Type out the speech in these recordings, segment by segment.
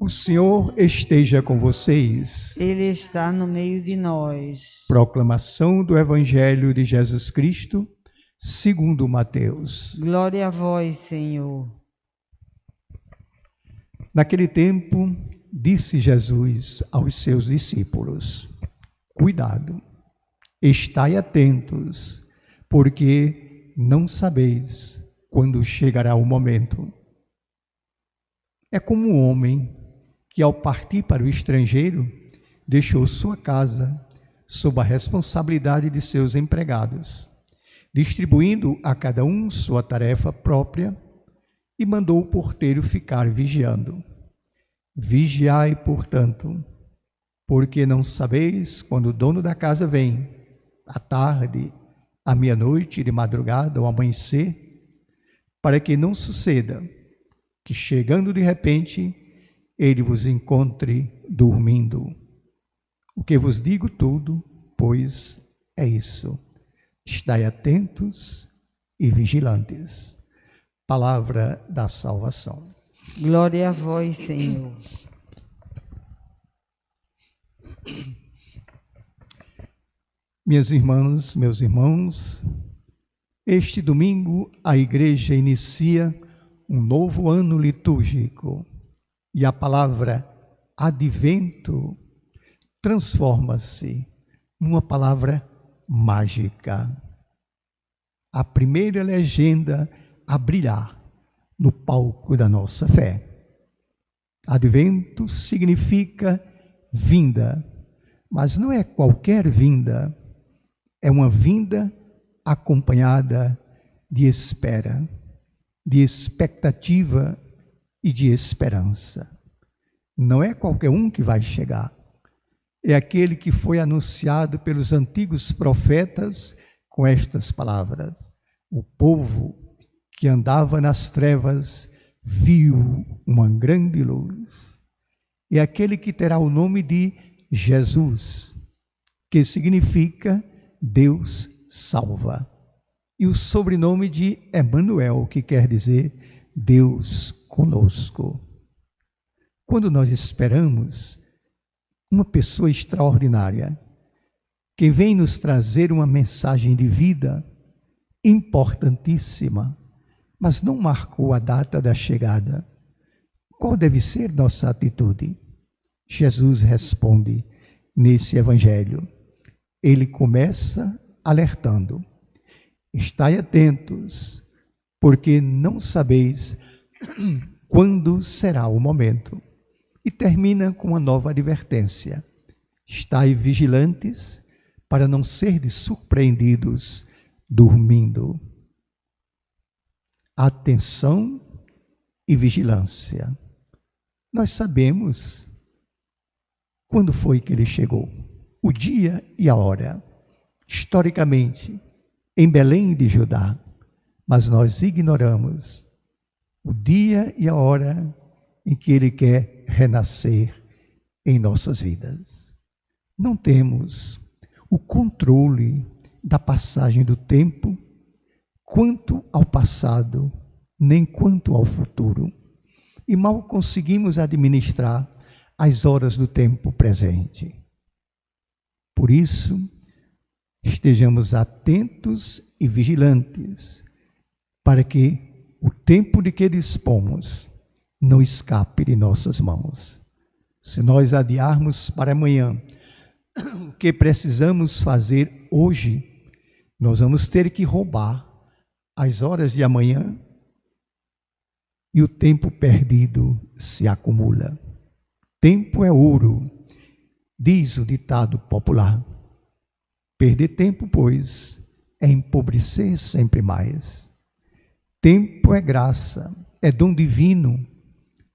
O Senhor esteja com vocês. Ele está no meio de nós. Proclamação do Evangelho de Jesus Cristo, segundo Mateus. Glória a vós, Senhor. Naquele tempo, disse Jesus aos seus discípulos: cuidado, estai atentos, porque não sabeis quando chegará o momento. É como um homem que, ao partir para o estrangeiro, deixou sua casa sob a responsabilidade de seus empregados, distribuindo a cada um sua tarefa própria, e mandou o porteiro ficar vigiando. Vigiai, portanto, porque não sabeis quando o dono da casa vem, à tarde, à meia-noite, de madrugada ou amanhecer, para que não suceda que, chegando de repente, ele vos encontre dormindo. O que vos digo tudo, pois, é isso: estai atentos e vigilantes. Palavra da salvação. Glória a vós, Senhor. Minhas irmãs, meus irmãos, este domingo a Igreja inicia um novo ano litúrgico e a palavra advento transforma-se numa palavra mágica. A primeira legenda a brilhar no palco da nossa fé. Advento significa vinda, mas não é qualquer vinda, é uma vinda acompanhada de espera, de expectativa e de esperança. Não é qualquer um que vai chegar, é aquele que foi anunciado pelos antigos profetas com estas palavras: o povo que andava nas trevas viu uma grande luz. É aquele que terá o nome de Jesus, que significa Deus salva, e o sobrenome de Emanuel, que quer dizer Deus conosco. Quando nós esperamos uma pessoa extraordinária, que vem nos trazer uma mensagem de vida importantíssima, mas não marcou a data da chegada, qual deve ser nossa atitude? Jesus responde nesse Evangelho. Ele começa alertando: estai atentos, porque não sabeis quando será o momento. E termina com uma nova advertência: estai vigilantes, para não serdes surpreendidos dormindo. Atenção e vigilância. Nós sabemos quando foi que ele chegou, o dia e a hora, historicamente, em Belém de Judá, mas nós ignoramos o dia e a hora em que ele quer renascer em nossas vidas. Não temos o controle da passagem do tempo, quanto ao passado, nem quanto ao futuro, e mal conseguimos administrar as horas do tempo presente. Por isso, estejamos atentos e vigilantes, para que o tempo de que dispomos não escape de nossas mãos. Se nós adiarmos para amanhã o que precisamos fazer hoje, nós vamos ter que roubar as horas de amanhã e o tempo perdido se acumula. Tempo é ouro, diz o ditado popular. Perder tempo, pois, é empobrecer sempre mais. Tempo é graça, é dom divino,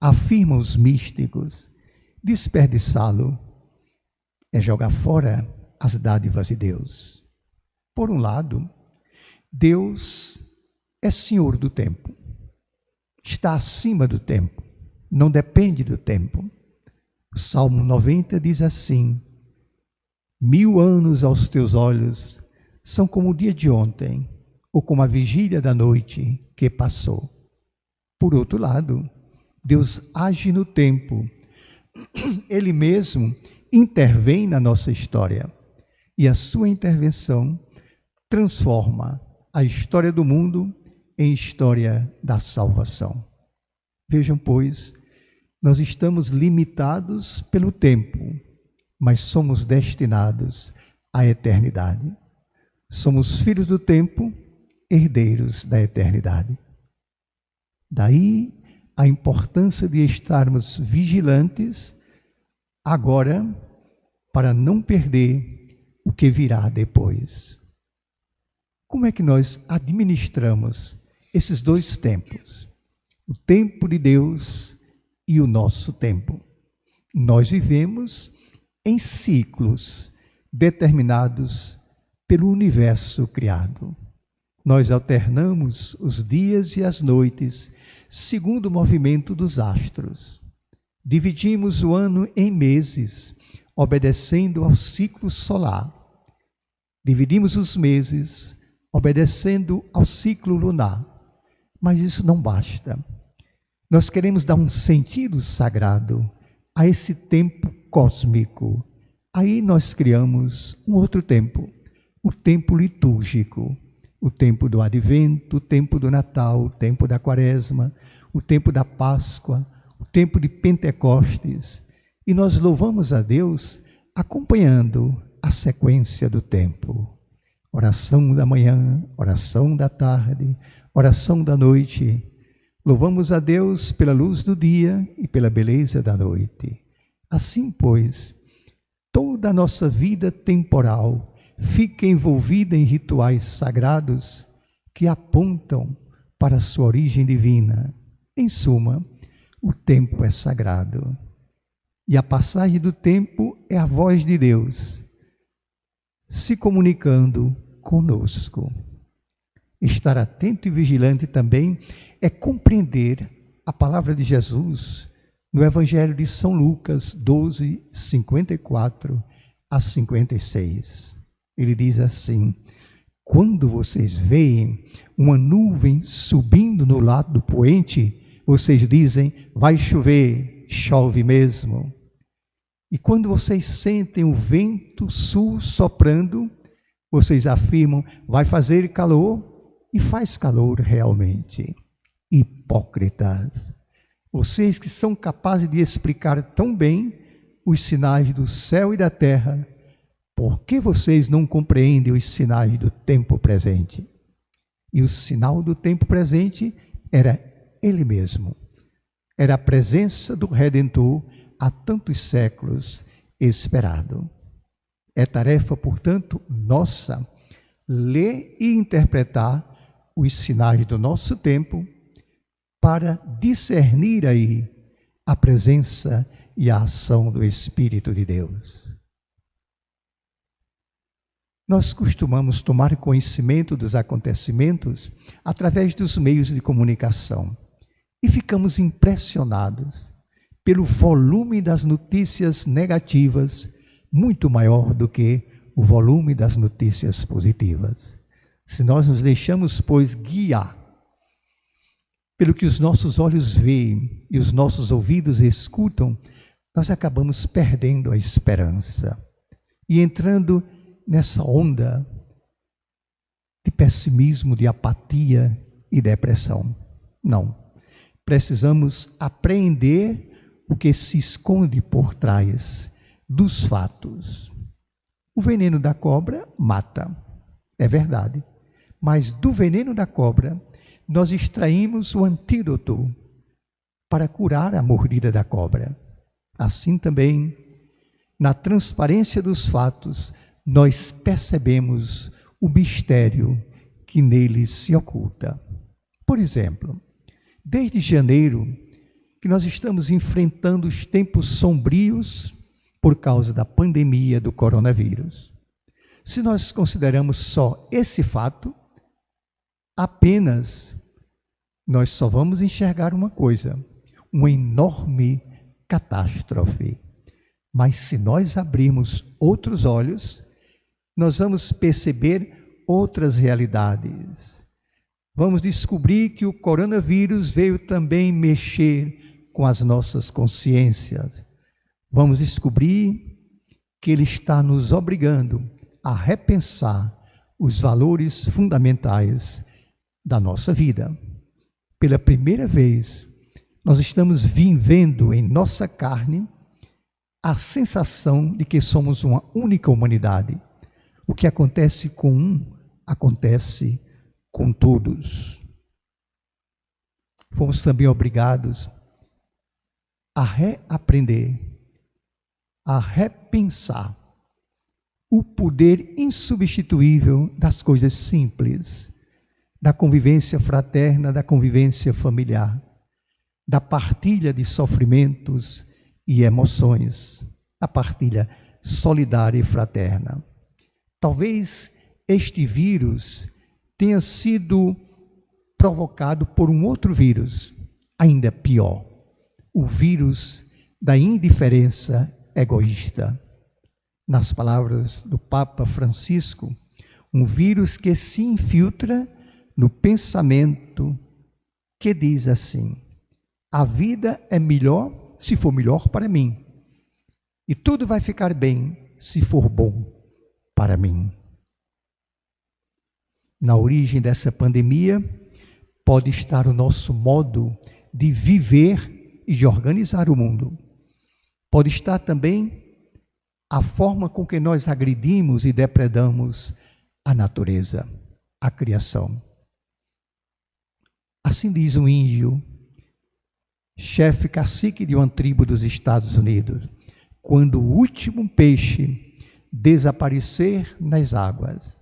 afirmam os místicos. Desperdiçá-lo é jogar fora as dádivas de Deus. Por um lado, Deus é Senhor do tempo, está acima do tempo, não depende do tempo. O Salmo 90 diz assim: 1000 anos aos teus olhos são como o dia de ontem, ou como a vigília da noite que passou. Por outro lado, Deus age no tempo, Ele mesmo intervém na nossa história. E a sua intervenção transforma a história do mundo em história da salvação. Vejam, pois, nós estamos limitados pelo tempo, mas somos destinados à eternidade. Somos filhos do tempo, herdeiros da eternidade. Daí a importância de estarmos vigilantes agora para não perder o que virá depois. Como é que nós administramos esses dois tempos? O tempo de Deus e o nosso tempo. Nós vivemos em ciclos determinados pelo universo criado. Nós alternamos os dias e as noites segundo o movimento dos astros. Dividimos o ano em meses, obedecendo ao ciclo solar. Dividimos os meses, obedecendo ao ciclo lunar. Mas isso não basta. Nós queremos dar um sentido sagrado a esse tempo cósmico. Aí nós criamos um outro tempo, o tempo litúrgico, o tempo do Advento, o tempo do Natal, o tempo da Quaresma, o tempo da Páscoa, o tempo de Pentecostes. E nós louvamos a Deus acompanhando a sequência do tempo. Oração da manhã, oração da tarde, oração da noite. Louvamos a Deus pela luz do dia e pela beleza da noite. Assim, pois, toda a nossa vida temporal fica envolvida em rituais sagrados que apontam para a sua origem divina. Em suma, o tempo é sagrado. E a passagem do tempo é a voz de Deus se comunicando conosco. Estar atento e vigilante também é compreender a palavra de Jesus no Evangelho de São Lucas 12, 54 a 56. Ele diz assim: quando vocês veem uma nuvem subindo no lado do poente, vocês dizem, vai chover, chove mesmo. E quando vocês sentem o vento sul soprando, vocês afirmam, vai fazer calor, e faz calor realmente. Hipócritas, vocês que são capazes de explicar tão bem os sinais do céu e da terra, por que vocês não compreendem os sinais do tempo presente? E o sinal do tempo presente era Ele mesmo. Era a presença do Redentor há tantos séculos esperado. É tarefa, portanto, nossa, ler e interpretar os sinais do nosso tempo para discernir aí a presença e a ação do Espírito de Deus. Nós costumamos tomar conhecimento dos acontecimentos através dos meios de comunicação e ficamos impressionados pelo volume das notícias negativas, muito maior do que o volume das notícias positivas. Se nós nos deixamos, pois, guiar pelo que os nossos olhos veem e os nossos ouvidos escutam, nós acabamos perdendo a esperança e entrando nessa onda de pessimismo, de apatia e depressão. Não. Precisamos apreender o que se esconde por trás dos fatos. O veneno da cobra mata, é verdade. Mas do veneno da cobra, nós extraímos o antídoto para curar a mordida da cobra. Assim também, na transparência dos fatos, nós percebemos o mistério que neles se oculta. Por exemplo, desde janeiro, que nós estamos enfrentando os tempos sombrios por causa da pandemia do coronavírus. Se nós consideramos só esse fato, apenas nós só vamos enxergar uma coisa, uma enorme catástrofe. Mas se nós abrirmos outros olhos, nós vamos perceber outras realidades. Vamos descobrir que o coronavírus veio também mexer com as nossas consciências. vamos descobrir que Ele está nos obrigando a repensar os valores fundamentais da nossa vida. Pela primeira vez, nós estamos vivendo em nossa carne a sensação de que somos uma única humanidade. O que acontece com um, acontece com todos. Fomos também obrigados a reaprender, a repensar o poder insubstituível das coisas simples, da convivência fraterna, da convivência familiar, da partilha de sofrimentos e emoções, a partilha solidária e fraterna. Talvez este vírus tenha sido provocado por um outro vírus, ainda pior, o vírus da indiferença egoísta. Nas palavras do Papa Francisco, um vírus que se infiltra no pensamento que diz assim: a vida é melhor se for melhor para mim, e tudo vai ficar bem se for bom para mim. Na origem dessa pandemia pode estar o nosso modo de viver e de organizar o mundo. Pode estar também a forma com que nós agredimos e depredamos a natureza, a criação. Assim diz um índio, chefe cacique de uma tribo dos Estados Unidos: quando o último peixe desaparecer nas águas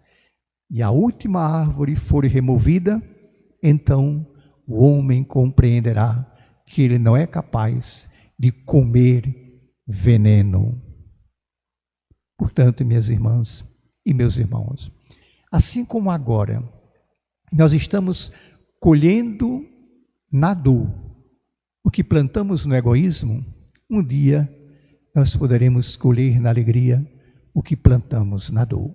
e a última árvore for removida, então o homem compreenderá que ele não é capaz de comer veneno. Portanto, minhas irmãs e meus irmãos, assim como agora nós estamos colhendo na dor o que plantamos no egoísmo, um dia nós poderemos colher na alegria o que plantamos na dor.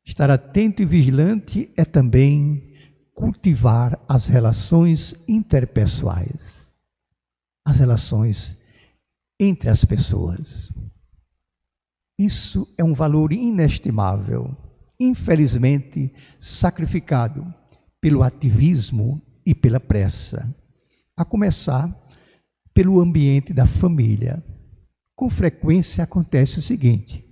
Estar atento e vigilante é também cultivar as relações interpessoais, as relações entre as pessoas. Isso é um valor inestimável, infelizmente sacrificado pelo ativismo e pela pressa, a começar pelo ambiente da família. Com frequência acontece o seguinte: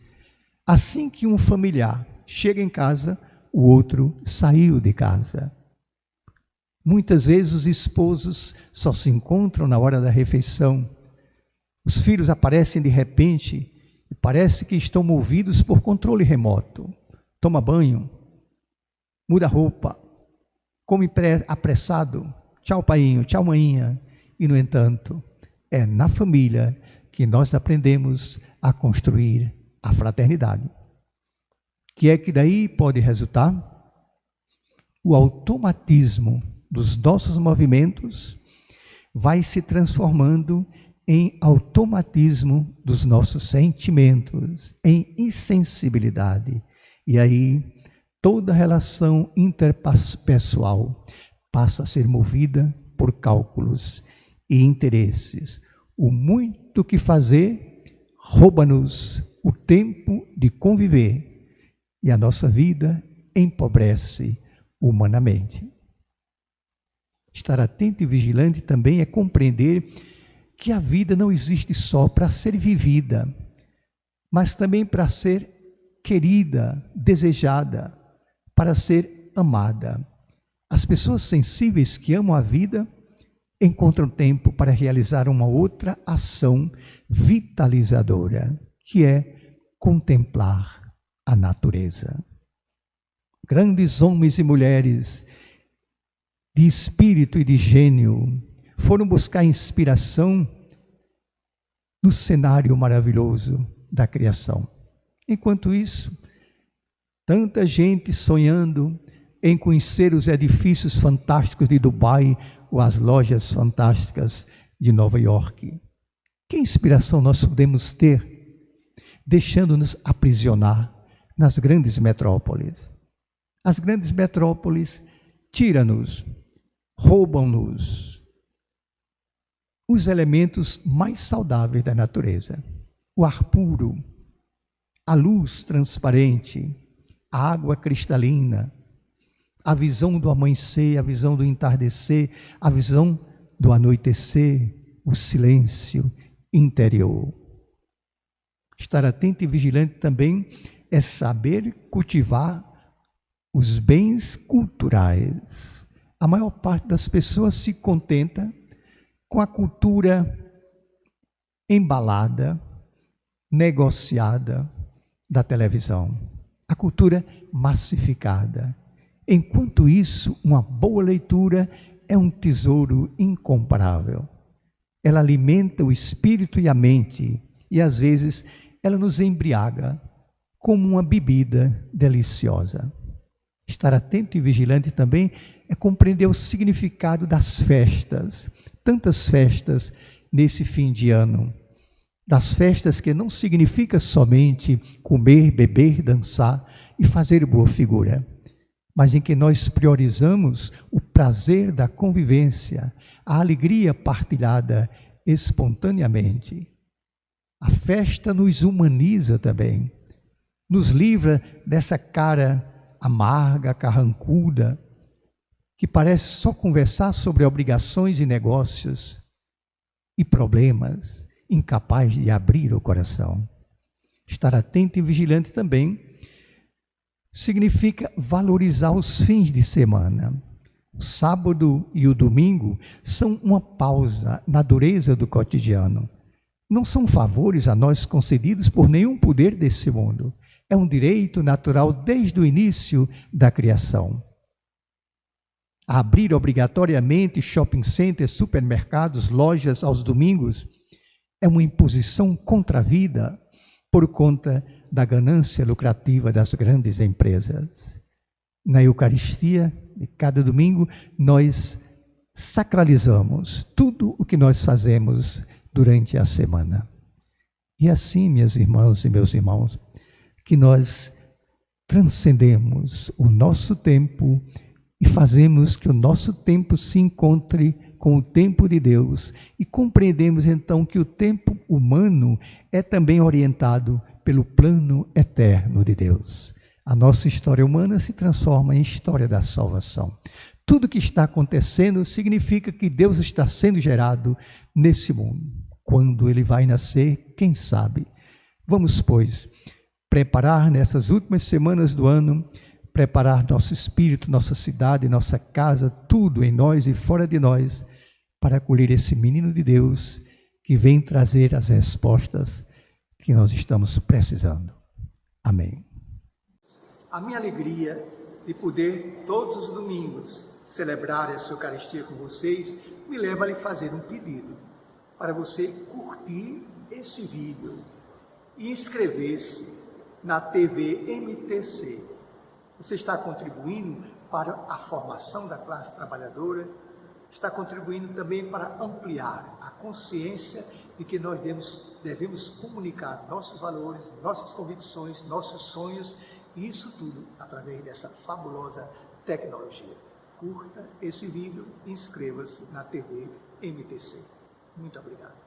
assim que um familiar chega em casa, o outro saiu de casa. Muitas vezes os esposos só se encontram na hora da refeição. Os filhos aparecem de repente e parece que estão movidos por controle remoto. Toma banho, muda roupa, come apressado, tchau paiinho, tchau mainha. E no entanto, é na família que nós aprendemos a construir a fraternidade. Que é que daí pode resultar? O automatismo dos nossos movimentos vai se transformando em automatismo dos nossos sentimentos, em insensibilidade. E aí toda relação interpessoal passa a ser movida por cálculos e interesses. O muito que fazer rouba-nos o tempo de conviver e a nossa vida empobrece humanamente. Estar atento e vigilante também é compreender que a vida não existe só para ser vivida, mas também para ser querida, desejada, para ser amada. As pessoas sensíveis que amam a vida encontram tempo para realizar uma outra ação vitalizadora, que é contemplar a natureza. Grandes homens e mulheres de espírito e de gênio foram buscar inspiração no cenário maravilhoso da criação. Enquanto isso, tanta gente sonhando em conhecer os edifícios fantásticos de Dubai ou as lojas fantásticas de Nova York. Que inspiração nós podemos ter deixando-nos aprisionar nas grandes metrópoles? As grandes metrópoles tiram-nos, roubam-nos, os elementos mais saudáveis da natureza: o ar puro, a luz transparente, a água cristalina, a visão do amanhecer, a visão do entardecer, a visão do anoitecer, o silêncio interior. Estar atento e vigilante também é saber cultivar os bens culturais. A maior parte das pessoas se contenta com a cultura embalada, negociada da televisão, a cultura massificada. Enquanto isso, uma boa leitura é um tesouro incomparável. Ela alimenta o espírito e a mente, e às vezes ela nos embriaga como uma bebida deliciosa. Estar atento e vigilante também é compreender o significado das festas, tantas festas nesse fim de ano, das festas que não significa somente comer, beber, dançar e fazer boa figura, mas em que nós priorizamos o prazer da convivência, a alegria partilhada espontaneamente. A festa nos humaniza também, nos livra dessa cara amarga, carrancuda, que parece só conversar sobre obrigações e negócios e problemas, incapaz de abrir o coração. Estar atento e vigilante também significa valorizar os fins de semana. O sábado e o domingo são uma pausa na dureza do cotidiano. Não são favores a nós concedidos por nenhum poder desse mundo. É um direito natural desde o início da criação. Abrir obrigatoriamente shopping centers, supermercados, lojas aos domingos é uma imposição contra a vida por conta da ganância lucrativa das grandes empresas. Na Eucaristia, de cada domingo, nós sacralizamos tudo o que nós fazemos durante a semana. E assim, minhas irmãs e meus irmãos, que nós transcendemos o nosso tempo e fazemos que o nosso tempo se encontre com o tempo de Deus e compreendemos então que o tempo humano é também orientado pelo plano eterno de Deus. A nossa história humana se transforma em história da salvação. Tudo que está acontecendo significa que Deus está sendo gerado nesse mundo. Quando ele vai nascer, quem sabe? Vamos, pois, preparar nessas últimas semanas do ano, preparar nosso espírito, nossa cidade, nossa casa, tudo em nós e fora de nós, para acolher esse menino de Deus que vem trazer as respostas que nós estamos precisando. Amém. A minha alegria de poder, todos os domingos, celebrar essa Eucaristia com vocês, me leva a lhe fazer um pedido, para você curtir esse vídeo e inscrever-se na TV MTC. Você está contribuindo para a formação da classe trabalhadora, está contribuindo também para ampliar a consciência de que nós devemos comunicar nossos valores, nossas convicções, nossos sonhos, e isso tudo através dessa fabulosa tecnologia. Curta esse vídeo e inscreva-se na TV MTC. Muito obrigado.